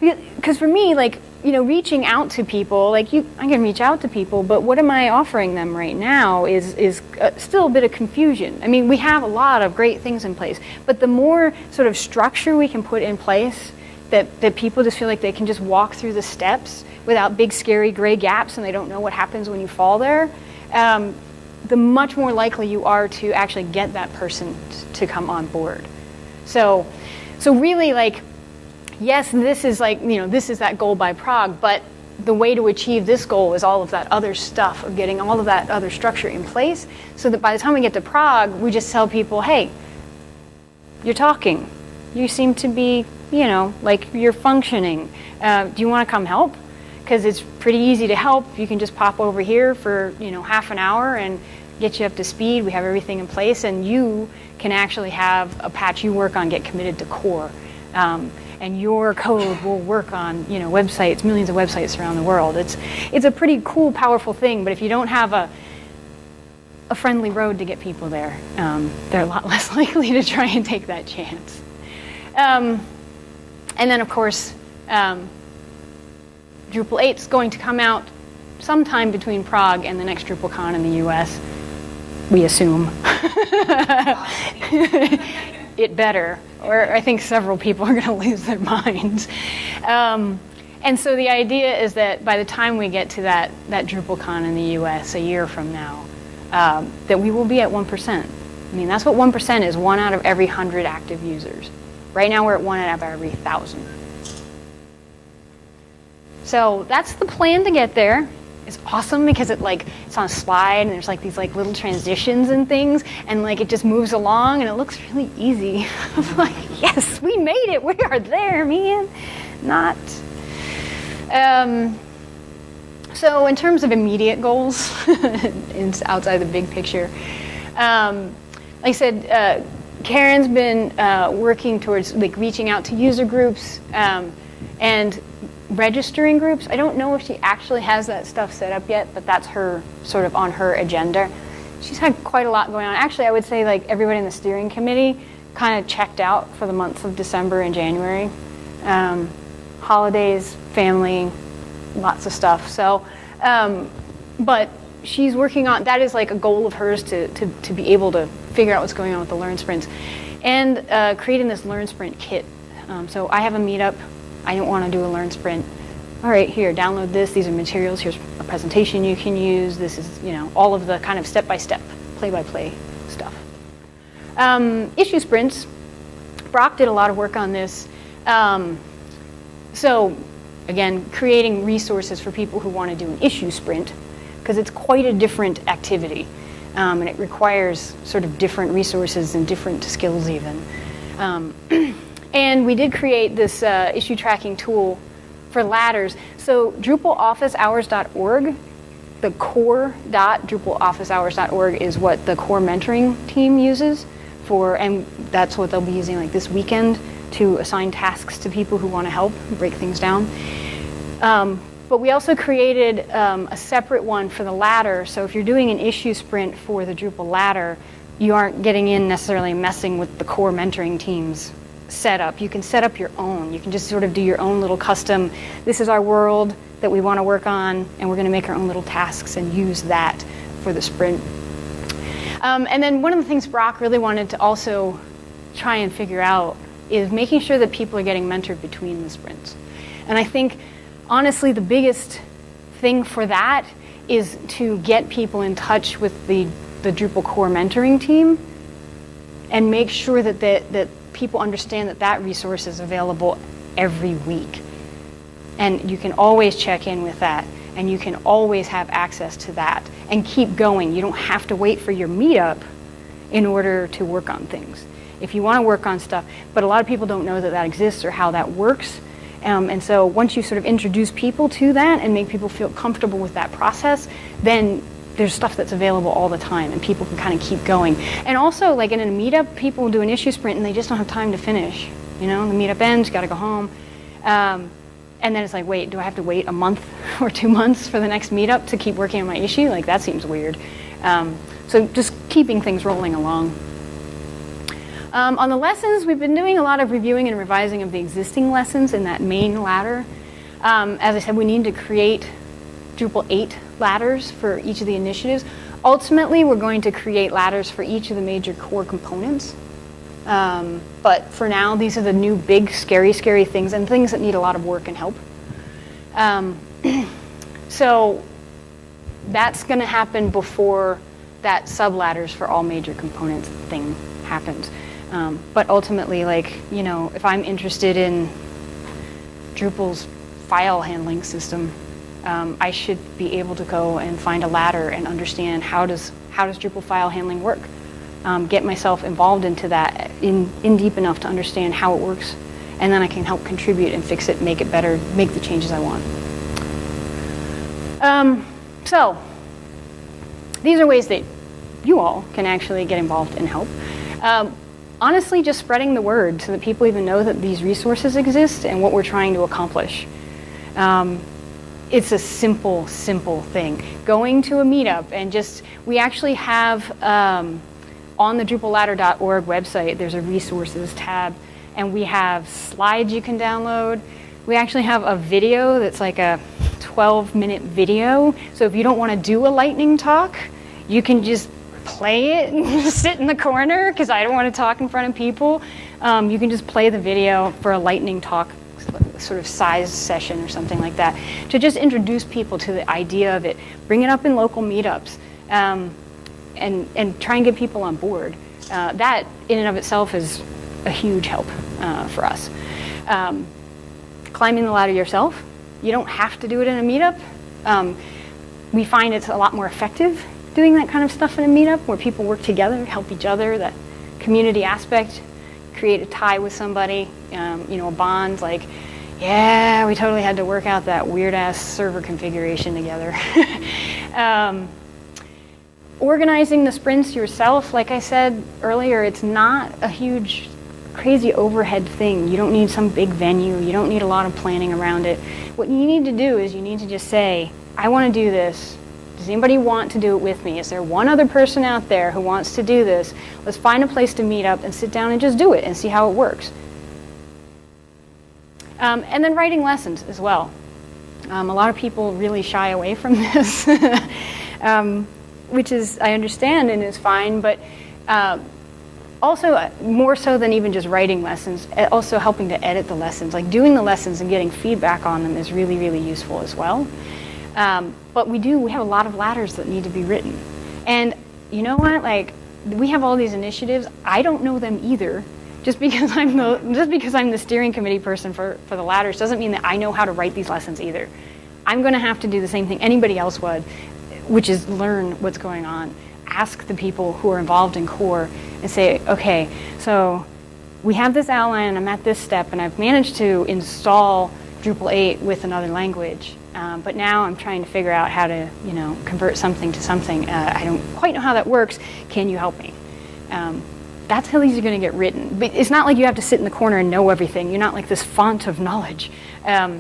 because for me, like, you know, reaching out to people, like I can reach out to people, but what am I offering them right now is still a bit of confusion. I mean, we have a lot of great things in place, but the more sort of structure we can put in place, that people just feel like they can just walk through the steps without big scary gray gaps and they don't know what happens when you fall there, the much more likely you are to actually get that person to come on board. So really, like, yes, this is like, you know, this is that goal by Prague, but the way to achieve this goal is all of that other stuff, of getting all of that other structure in place, so that by the time we get to Prague, we just tell people, hey, you're talking. You seem to be, you know, like you're functioning. Do you want to come help? Because it's pretty easy to help. You can just pop over here for, you know, half an hour and get you up to speed. We have everything in place, and you can actually have a patch you work on get committed to core. And your code will work on, you know, websites, millions of websites around the world. It's a pretty cool, powerful thing, but if you don't have a friendly road to get people there, they're a lot less likely to try and take that chance. And then, of course, Drupal 8 is going to come out sometime between Prague and the next DrupalCon in the US. we assume. It better, or I think several people are going to lose their minds. And so the idea is that by the time we get to that DrupalCon in the US a year from now, that we will be at 1%. I mean, that's what 1% is, 1 out of every 100 active users. Right now we're at 1 out of every 1,000. So that's the plan to get there. It's awesome because it's on a slide and there's these little transitions and things, and it just moves along and it looks really easy. I'm like, yes, we made it. We are there, man. Not. So in terms of immediate goals, outside the big picture, like I said, Karen's been working towards reaching out to user groups and registering groups. I don't know if she actually has that stuff set up yet, but that's her sort of on her agenda. She's had quite a lot going on. Actually, I would say everybody in the steering committee kind of checked out for the months of December and January. Holidays, family, lots of stuff. So, but she's working on, that is a goal of hers to be able to figure out what's going on with the Learn Sprints and creating this Learn Sprint kit. So I have a meetup. I don't want to do a Learn Sprint. All right, here, download this. These are materials. Here's a presentation you can use. This is, all of the kind of step-by-step, play-by-play stuff. Issue sprints. Brock did a lot of work on this. So, again, creating resources for people who want to do an issue sprint, because it's quite a different activity. And it requires sort of different resources and different skills even. And we did create this issue tracking tool for ladders. So DrupalOfficeHours.org, the core.DrupalOfficeHours.org is what the core mentoring team uses for, and that's what they'll be using this weekend to assign tasks to people who want to help break things down. But we also created a separate one for the ladder. So if you're doing an issue sprint for the Drupal ladder, you aren't getting in necessarily messing with the core mentoring team's setup. You can set up your own. You can just sort of do your own little custom, this is our world that we want to work on, and we're going to make our own little tasks and use that for the sprint. And then one of the things Brock really wanted to also try and figure out is making sure that people are getting mentored between the sprints. And I think, honestly, the biggest thing for that is to get people in touch with the Drupal core mentoring team and make sure that people understand that resource is available every week. And you can always check in with that, and you can always have access to that and keep going. You don't have to wait for your meetup in order to work on things. If you want to work on stuff, but a lot of people don't know that exists or how that works. And so once you sort of introduce people to that and make people feel comfortable with that process, then there's stuff that's available all the time and people can kind of keep going. And also, in a meetup, people do an issue sprint and they just don't have time to finish. The meetup ends, got to go home. And then it's wait, do I have to wait a month or 2 months for the next meetup to keep working on my issue? That seems weird. So just keeping things rolling along. On the lessons, we've been doing a lot of reviewing and revising of the existing lessons in that main ladder. As I said, we need to create Drupal 8 ladders for each of the initiatives. Ultimately, we're going to create ladders for each of the major core components. But for now, these are the new big, scary things and things that need a lot of work and help. So that's going to happen before that sub-ladders for all major components thing happens. But ultimately, if I'm interested in Drupal's file handling system, I should be able to go and find a ladder and understand how does Drupal file handling work. Get myself involved into that in deep enough to understand how it works, and then I can help contribute and fix it, make it better, make the changes I want. So these are ways that you all can actually get involved and help. Honestly, just spreading the word so that people even know that these resources exist and what we're trying to accomplish. It's a simple thing. Going to a meetup and we actually have on the DrupalLadder.org website, there's a resources tab, and we have slides you can download. We actually have a video that's a 12-minute video. So if you don't want to do a lightning talk, you can just play it and sit in the corner because I don't want to talk in front of people. You can just play the video for a lightning talk sort of size session or something like that to just introduce people to the idea of it. Bring it up in local meetups and try and get people on board. That in and of itself is a huge help for us. Climbing the ladder yourself. You don't have to do it in a meetup. We find it's a lot more effective doing that kind of stuff in a meetup where people work together, help each other, that community aspect, create a tie with somebody, a bond, like, yeah, we totally had to work out that weird-ass server configuration together. Organizing the sprints yourself, like I said earlier, it's not a huge, crazy overhead thing. You don't need some big venue. You don't need a lot of planning around it. What you need to do is you need to just say, I want to do this. Does anybody want to do it with me? Is there one other person out there who wants to do this? Let's find a place to meet up and sit down and just do it and see how it works. And then writing lessons as well. A lot of people really shy away from this, which is, I understand and is fine, but also more so than even just writing lessons, also helping to edit the lessons. Like doing the lessons and getting feedback on them is really, really useful as well. But we have a lot of ladders that need to be written. And you know what, like, we have all these initiatives. I don't know them either. Just because I'm the steering committee person for the ladders doesn't mean that I know how to write these lessons either. I'm going to have to do the same thing anybody else would, which is learn what's going on. Ask the people who are involved in core and say, okay, so we have this outline and I'm at this step and I've managed to install Drupal 8 with another language. But now I'm trying to figure out how to, convert something to something. I don't quite know how that works. Can you help me? That's how these are going to get written. But it's not like you have to sit in the corner and know everything. You're not like this font of knowledge. You're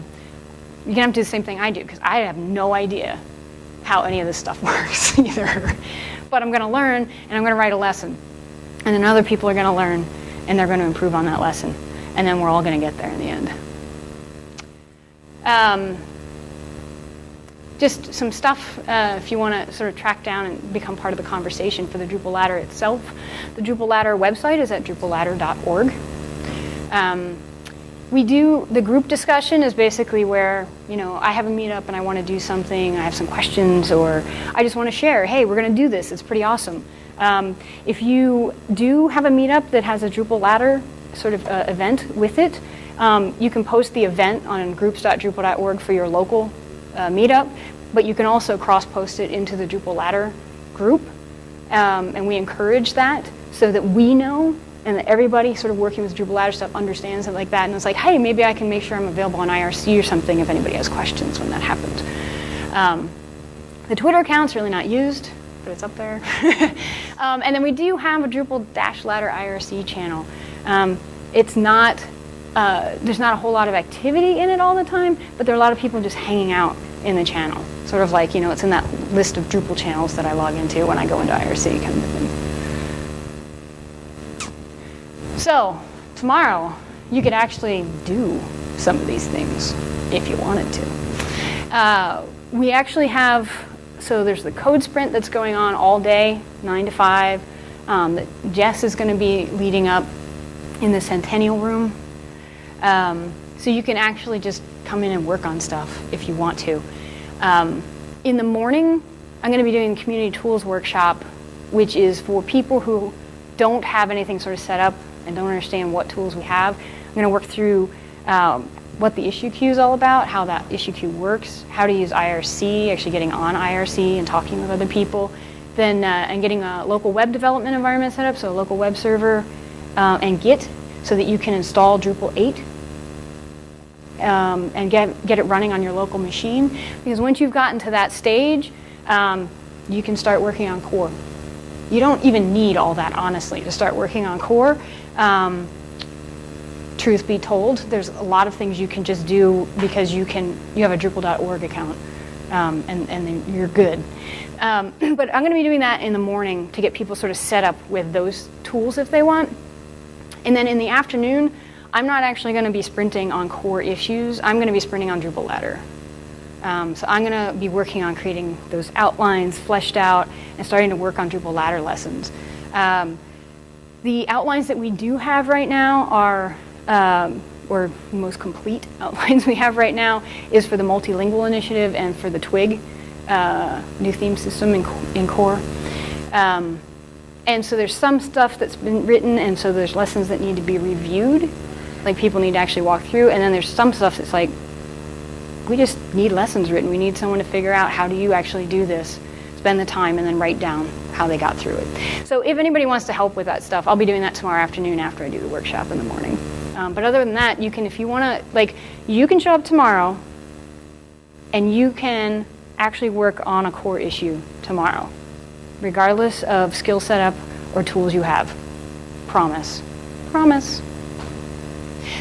going to have to do the same thing I do because I have no idea how any of this stuff works either. But I'm going to learn and I'm going to write a lesson. And then other people are going to learn and they're going to improve on that lesson. And then we're all going to get there in the end. Just some stuff if you want to sort of track down and become part of the conversation for the Drupal ladder itself. The Drupal ladder website is at drupalladder.org. The group discussion is basically where, I have a meetup and I want to do something, I have some questions, or I just want to share, hey, we're going to do this, it's pretty awesome. If you do have a meetup that has a Drupal ladder sort of event with it, you can post the event on groups.drupal.org for your local meetup, but you can also cross-post it into the Drupal ladder group, and we encourage that so that we know and that everybody sort of working with Drupal ladder stuff understands it like that, and it's like, hey, maybe I can make sure I'm available on IRC or something if anybody has questions when that happens. The Twitter account's really not used, but it's up there. And then we do have a Drupal-ladder IRC channel. It's not there's not a whole lot of activity in it all the time, but there are a lot of people just hanging out in the channel. Sort of like, it's in that list of Drupal channels that I log into when I go into IRC kind of thing. So, tomorrow, you could actually do some of these things if you wanted to. We actually have, so there's the code sprint that's going on all day, 9 to 5, that Jess is going to be leading up in the Centennial Room. So you can actually just come in and work on stuff if you want to. In the morning, I'm going to be doing the Community Tools Workshop, which is for people who don't have anything sort of set up and don't understand what tools we have. I'm going to work through what the issue queue is all about, how that issue queue works, how to use IRC, actually getting on IRC and talking with other people, then and getting a local web development environment set up, so a local web server and Git, so that you can install Drupal 8 and get it running on your local machine. Because once you've gotten to that stage, you can start working on core. You don't even need all that, honestly, to start working on core. Truth be told, there's a lot of things you can just do because you have a Drupal.org account, and then you're good. But I'm going to be doing that in the morning to get people sort of set up with those tools if they want. And then in the afternoon, I'm not actually going to be sprinting on core issues. I'm going to be sprinting on Drupal ladder. So I'm going to be working on creating those outlines fleshed out and starting to work on Drupal ladder lessons. The outlines that we do have right now are, or most complete outlines we have right now, is for the multilingual initiative and for the Twig new theme system in core. And so there's some stuff that's been written, and so there's lessons that need to be reviewed, like people need to actually walk through, and then there's some stuff that's like, we just need lessons written. We need someone to figure out how do you actually do this, spend the time, and then write down how they got through it. So if anybody wants to help with that stuff, I'll be doing that tomorrow afternoon after I do the workshop in the morning. But other than that, you can, if you want to, like, you can show up tomorrow, and you can actually work on a core issue tomorrow, regardless of skill setup or tools you have. Promise. Promise.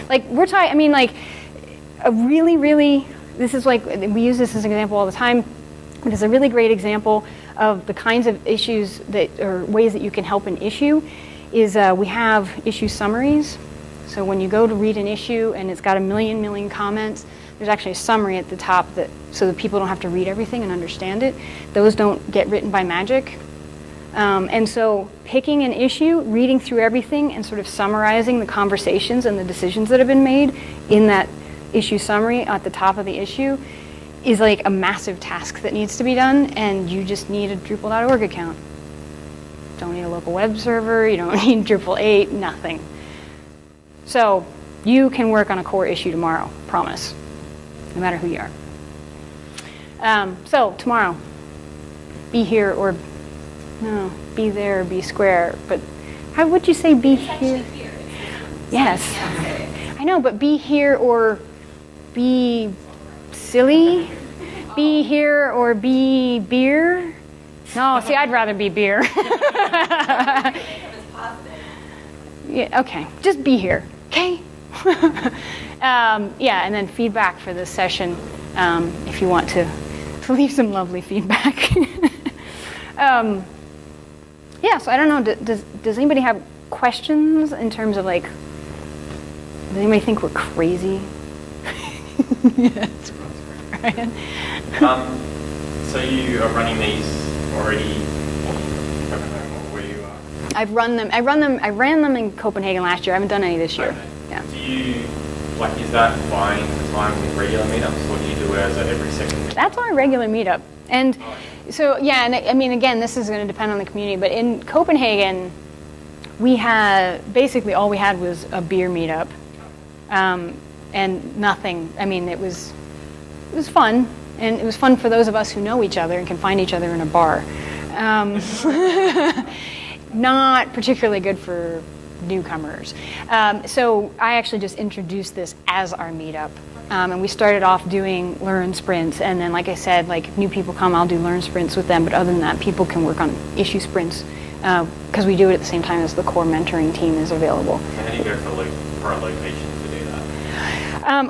Like, we're talking, I mean, like, a really, really, this is like, we use this as an example all the time. It is a really great example of the kinds of issues that, or ways that you can help an issue, is we have issue summaries. So when you go to read an issue and it's got a million comments, there's actually a summary at the top that, so that people don't have to read everything and understand it. Those don't get written by magic. And so picking an issue, reading through everything, and sort of summarizing the conversations and the decisions that have been made in that issue summary at the top of the issue is like a massive task that needs to be done, and you just need a Drupal.org account. Don't need a local web server, you don't need Drupal 8, nothing. So you can work on a core issue tomorrow, promise, no matter who you are. So tomorrow, be here or, no, be there or be square, but how would you say be here? Yes, I know, but be here or be silly? Be here or be beer? No, see, I'd rather be beer. Yeah, okay, just be here, okay? Yeah, and then feedback for this session, if you want to leave some lovely feedback. Yeah, so I don't know, does anybody have questions in terms of like, does anybody think we're crazy? Yes, Ryan. So you are running these already? I don't know where you are. I've run them. I ran them in Copenhagen last year. I haven't done any this year. Okay. Yeah. Do you, like, is that buying the time with regular meetups, or do you do it as at every second meetup? That's our regular meetup. And so, yeah, and I mean, again, this is going to depend on the community, but in Copenhagen, we had, basically all we had was a beer meetup. And nothing, I mean, it was fun, and it was fun for those of us who know each other and can find each other in a bar. Not particularly good for newcomers. So I actually just introduced this as our meetup. And we started off doing learn sprints, and then, like I said, like, if new people come, I'll do learn sprints with them, but other than that, people can work on issue sprints, because we do it at the same time as the core mentoring team is available. So how do you go for a location to do that?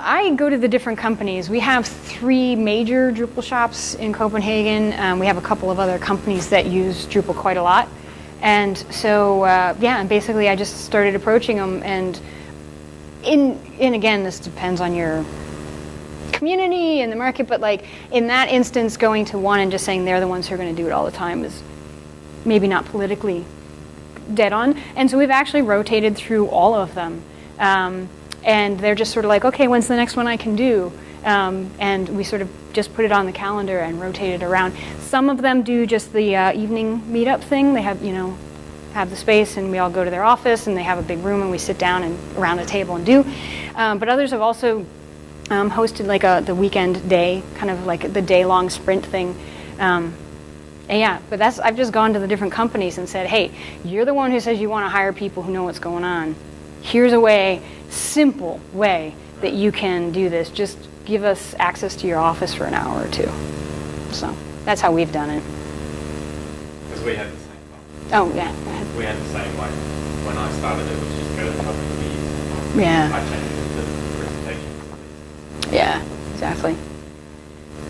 I go to the different companies. We have 3 major Drupal shops in Copenhagen. We have a couple of other companies that use Drupal quite a lot. And so, yeah, and basically I just started approaching them, and again, this depends on your community and the market, but like in that instance, going to one and just saying they're the ones who are going to do it all the time is maybe not politically dead on. And so we've actually rotated through all of them. And they're just sort of like, okay, when's the next one I can do? And we sort of just put it on the calendar and rotate it around. Some of them do just the evening meetup thing. They have, have the space, and we all go to their office, and they have a big room, and we sit down and around a table and do. But others have also hosted like the weekend day, kind of like the day-long sprint thing. And yeah, but I've just gone to the different companies and said, hey, you're the one who says you want to hire people who know what's going on. Here's a way, simple way, that you can do this. Just give us access to your office for an hour or 2. So that's how we've done it. Because we had the same one. Oh, yeah, go ahead. We had the same, like, when I started it was just go to the company. Yeah. I changed it to presentations. Yeah, exactly.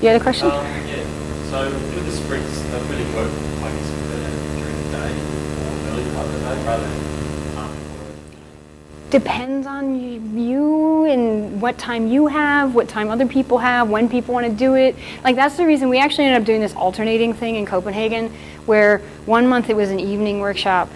You had a question? Yeah. So with the sprints, they really work, I guess, during the day or early part of the day rather than depends on you and what time you have, what time other people have, when people want to do it. Like that's the reason we actually ended up doing this alternating thing in Copenhagen, where one month it was an evening workshop,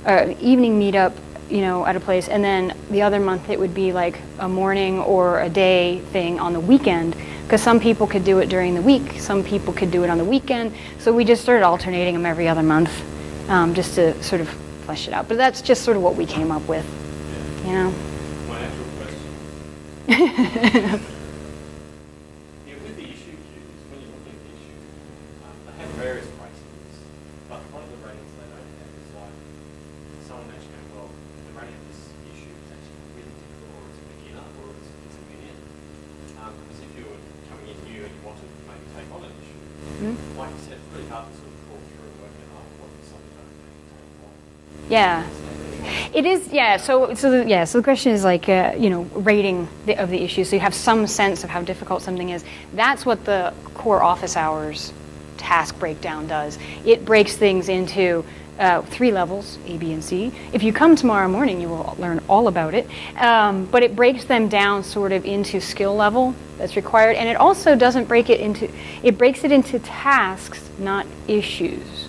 evening meetup, you know, at a place, and then the other month it would be like a morning or a day thing on the weekend, because some people could do it during the week, some people could do it on the weekend. So we just started alternating them every other month, just to sort of flesh it out. But that's just sort of what we came up with. You know? My actual question. With the issue queues, when you're looking at the issue, they have various ratings, but one of the ratings they don't have is like someone actually going, well, the rating of this issue is actually really difficult, or it's a beginner, or it's a medium. Because if you were coming in new and you wanted to maybe take on an issue, like you said, it's really hard to sort of crawl through and work out what is something that you take on. Yeah. It is, yeah. So the question is like, you know, rating of the issue. So you have some sense of how difficult something is. That's what the core office hours task breakdown does. It breaks things into 3 levels, A, B, and C. If you come tomorrow morning, you will learn all about it. But it breaks them down sort of into skill level that's required, and it also doesn't break it into. It breaks it into tasks, not issues.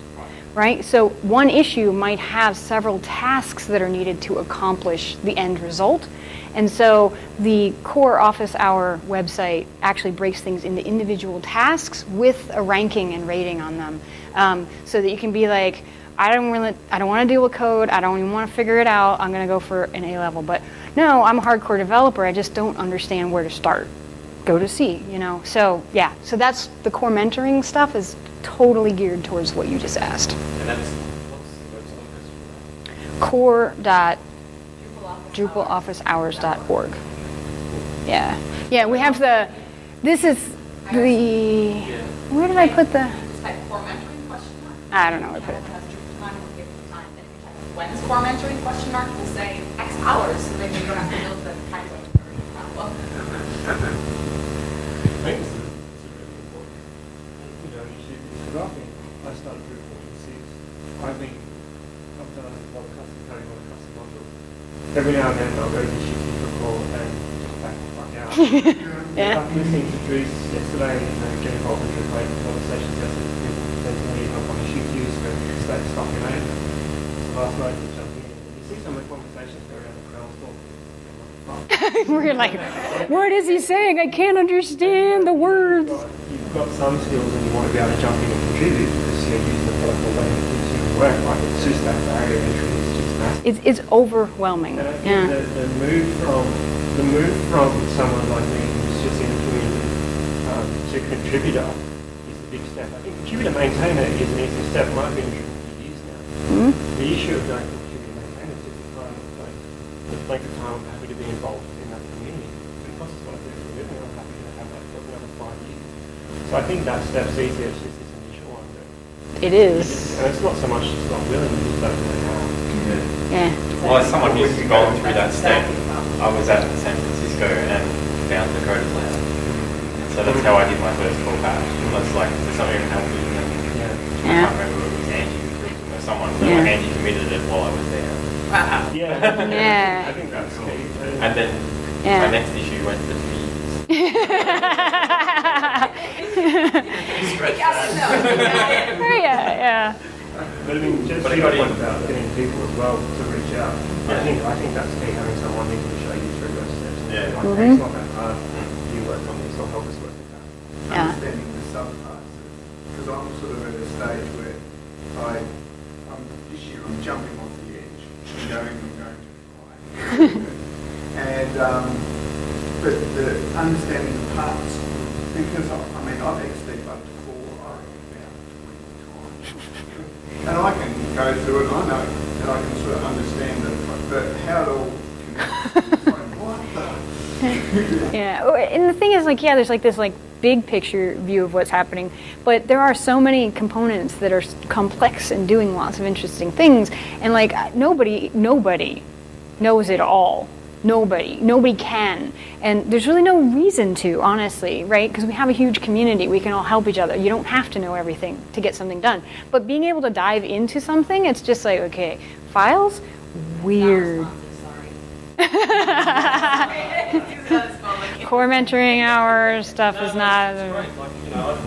Right? So one issue might have several tasks that are needed to accomplish the end result. And so the core office hour website actually breaks things into individual tasks with a ranking and rating on them. So that you can be like, I don't want to deal with code, I don't even want to figure it out, I'm going to go for an A level. But no, I'm a hardcore developer, I just don't understand where to start. Go to C, you know. So yeah, so that's the core mentoring stuff is totally geared towards what you just asked. And that's, what's the website? core.drupalofficehours.org. Yeah, we have this is the, where did I put the? Just type core mentoring question mark. I don't know where to put it. When's core mentoring question mark? We'll say X hours, so then you don't have to build the kind of problem. I think this is really important. You know, because I started Drupal in 6. I've done a lot of custom coding, a lot of custom modules. Every now and then I'll go to the issue Drupal and just back the fuck out. Yeah. After listening to Drews yesterday and getting involved in Drupal conversations yesterday, people need help on issue queues for state stuff in it. So last night I jumped in and you see some of the conversations go around the Krell store. We're like, what is he saying? I can't understand the words. You've got some skills and you want to be able to jump in and contribute because you're using the product all day and it's your work. Like it's just that barrier entry is just massive. It's overwhelming. And I think the move from someone like me who's just in the community to contributor is a big step. I think contributor maintainer is an easy step. It might have been a few years now. The issue of going from contributor maintainer is just the kind of like the length of time I'm happy to be involved in that community. Because it's what I do for a living, I'm happy to have that for another 5 years. So I think that step's easier, it's just this initial one. It is. And it's not so much just not willing, you just don't know how. Yeah. Well, as someone who's gone through that step, I was at San Francisco and found the code lab. So that's how I did my first call back. I was like, does someone even help me? I can't remember if it was Angie or someone. Yeah. Angie committed it while I was there. Yeah. I think that's key. And then my next issue went to fees. Yeah. But I mean, just But your everybody- point about getting people as well to reach out. I think that's key, having someone who can show you through those steps. Yeah. Like, hey, it's not that hard. You work on this, or help us work with that. Yeah. Understanding the subparts, because I'm sort of at a stage where this year I'm jumping off the edge and going to fly. And but the understanding the parts, because I've XD up to 4, I reckon about 20 times. And I can go through it, I know, and I can sort of understand it, but how it all connects, it's like, what the? Yeah. And the thing is, like, yeah, there's like this like big picture view of what's happening, but there are so many components that are complex and doing lots of interesting things, and like nobody knows it all. Nobody can, and there's really no reason to, honestly, right? Because we have a huge community, we can all help each other. You don't have to know everything to get something done, but being able to dive into something, it's just like, okay, files, weird. Core mentoring hours stuff is not. It's great. Like, you know, I've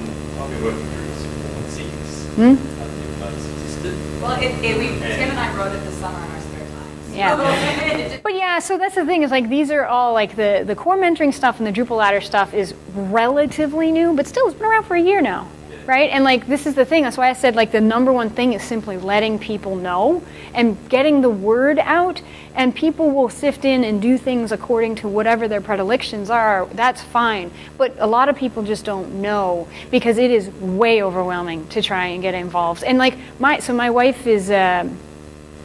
been working through this for 6. I didn't know this existed. Well, Tim and I wrote it this summer in our spare time. Yeah. But yeah, so that's the thing is like these are all like the core mentoring stuff and the Drupal ladder stuff is relatively new, but still it's been around for a year now. Right? And like this is the thing, that's why I said like the number one thing is simply letting people know and getting the word out, and people will sift in and do things according to whatever their predilections are. That's fine. But a lot of people just don't know because it is way overwhelming to try and get involved. And like my wife is a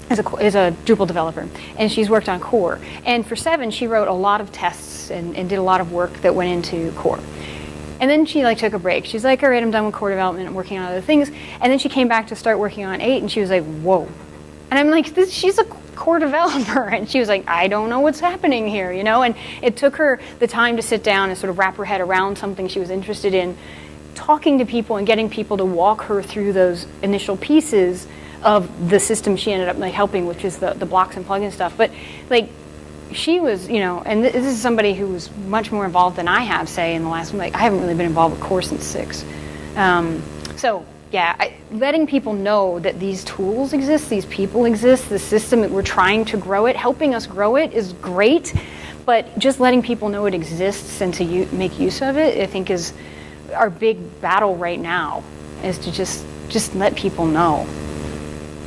Drupal developer, and she's worked on core. And for 7, she wrote a lot of tests and did a lot of work that went into core. And then she like took a break. She's like, all right, I'm done with core development. I'm working on other things. And then she came back to start working on 8, and she was like, whoa. And I'm like, she's a core developer. And she was like, I don't know what's happening here, you know? And it took her the time to sit down and sort of wrap her head around something she was interested in, talking to people and getting people to walk her through those initial pieces of the system she ended up like helping, which is the blocks and plugin stuff. But like, she was, you know, and this is somebody who was much more involved than I have, say, in the last, like, I haven't really been involved with core since 6. So, yeah, letting people know that these tools exist, these people exist, the system that we're trying to grow it, helping us grow it is great, but just letting people know it exists and to make use of it, I think is our big battle right now, is to just let people know.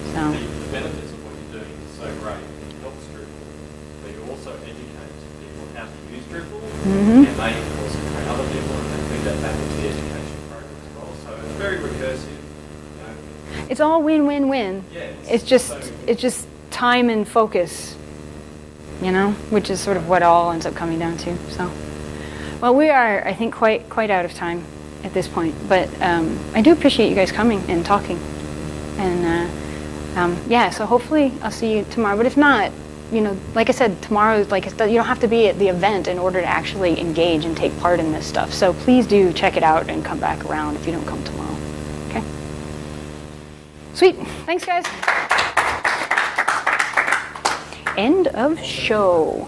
So. The benefits of what you're doing is so great. How to use Drupal, and they can also train other people, and they feed that back into the education program as well. So it's very recursive. You know. It's all win-win-win. Yeah, it's just time and focus, you know, which is sort of what it all ends up coming down to. So, well, we are, I think, quite out of time at this point, but I do appreciate you guys coming and talking, and yeah. So hopefully I'll see you tomorrow. But if not, you know, like I said, tomorrow, like you don't have to be at the event in order to actually engage and take part in this stuff. So please do check it out and come back around if you don't come tomorrow. Okay? Sweet. Thanks, guys. End of show.